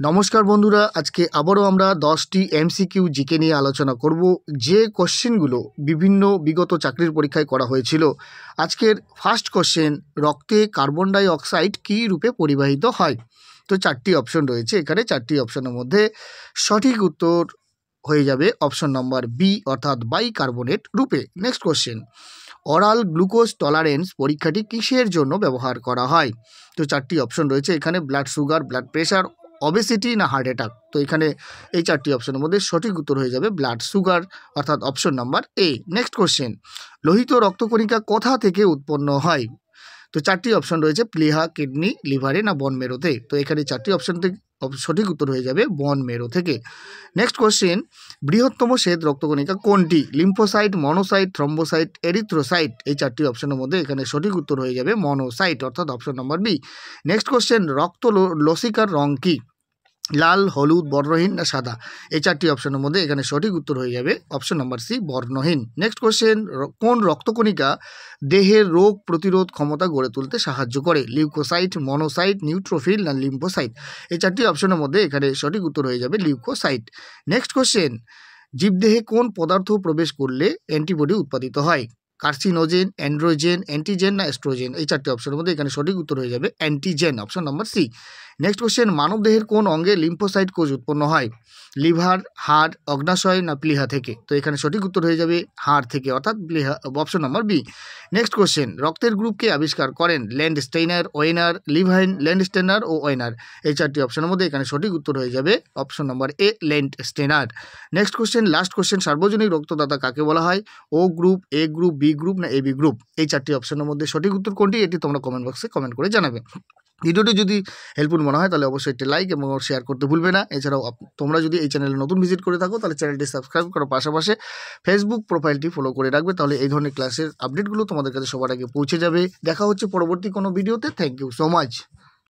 নমস্কার বন্ধুরা, আজকে আবারও আমরা 10টি এমসিকিউ জিকে নিয়ে আলোচনা করব, যে কোশ্চেনগুলো বিভিন্ন বিগত চাকরির পরীক্ষায় করা হয়েছিল। আজকের ফার্স্ট কোশ্চেন, রক্তে কার্বন ডাই অক্সাইড কী রূপে পরিবাহিত হয়? তো 4টি অপশন রয়েছে এখানে। 4টি অপশনের মধ্যে সঠিক উত্তর হয়ে যাবে অপশন নম্বর বি, অর্থাৎ বাইকার্বনেট রূপে। Next question, oral glucose tolerance পরীক্ষাটি কিসের জন্য ব্যবহার করা হয়? তো 4টি অপশন রয়েছে এখানে, blood sugar, blood pressure, obesity না হার্ট অ্যাটাক। তো এখানে এই 4টি অপশনের মধ্যে সঠিক উত্তর হয়ে যাবে ব্লাড সুগার, অর্থাৎ option number A. Next question, লোহিত রক্তকণিকা কোথা থেকে উৎপন্ন হয়? তো 4টি অপশন রয়েছে, প্লিহা, কিডনি, লিভারে না বন মেরোতে। তো এখানে 4টি অপশন থেকে সঠিক উত্তর হয়ে যাবে বন মেরো থেকে। নেক্সট কোশ্চেন, বৃহত্তম শ্বেত রক্তকণিকা কোনটি? Lymphocyte, monocyte, thrombocyte, erythrocyte. এই 4টি অপশনের মধ্যে এখানে সঠিক উত্তর হয়ে যাবে মনোসাইট, অর্থাৎ option number B. Next question, রক্ত লসিকার রং কি? লাল, হলুদ, বর্ণহীন না সাদা? এই 4টি অপশনের মধ্যে এখানে সঠিক উত্তর হয়ে যাবে অপশন নাম্বার সি, বর্ণহীন। নেক্সট কোশ্চেন, কোন রক্তকণিকা দেহের রোগ প্রতিরোধ ক্ষমতা গড়ে তুলতে সাহায্য করে? লিউকোসাইট, মনোসাইট, নিউট্রোফিল না লিম্ফোসাইট? এই 4টি অপশনের মধ্যে এখানে সঠিক উত্তর হয়ে যাবে লিউকোসাইট। নেক্সট কোশ্চেন, জীবদেহে কোন পদার্থ প্রবেশ করলে অ্যান্টিবডি উৎপাদিত হয়? কার্সিনোজেন, অ্যান্ড্রোজেন, অ্যান্টিজেন না এস্ট্রোজেন? এই 4টি অপশনের মধ্যে এখানে সঠিক উত্তর হয়ে যাবে antigen, option number C. Next question, মানবদেহের কোন অঙ্গে লিম্ফোসাইট কোষ উৎপন্ন হয়? লিভার, হাড়, অগ্নাশয় না প্লিহা থেকে? তো এখানে সঠিক উত্তর হয়ে যাবে হাড় থেকে, অর্থাৎ প্লিহা, option number B. Next question, রক্তের গ্রুপকে আবিষ্কার করেন? ল্যান্ডস্টেইনার, ওয়েনার, লিভাইন, ল্যান্ডস্টেইনার ও ওয়েনার? এই 4টি অপশনের মধ্যে এখানে সঠিক উত্তর হয়ে যাবে option number A, Landsteiner. Next question, last question, সার্বজনীন রক্তদাতা কাকে বলা হয়? O group, A group, B group না এবি গ্রুপ? এই 4টি অপশনের মধ্যে সঠিক উত্তর কোনটি, এটি তোমরা কমেন্ট বক্সে কমেন্ট করে জানাবে। ভিডিওটি যদি হেল্পফুল মনে হয় তাহলে অবশ্যই একটি লাইক এবং শেয়ার করতে ভুলবে না। এছাড়াও তোমরা যদি এই চ্যানেলে নতুন ভিজিট করে থাকো তাহলে চ্যানেলটি সাবস্ক্রাইব করার পাশাপাশি ফেসবুক প্রোফাইলটি ফলো করে রাখবে, তাহলে এই ধরনের ক্লাসের আপডেটগুলো তোমাদের কাছে সবার আগে পৌঁছে যাবে। দেখা হচ্ছে পরবর্তী কোনো ভিডিওতে। Thank you so much.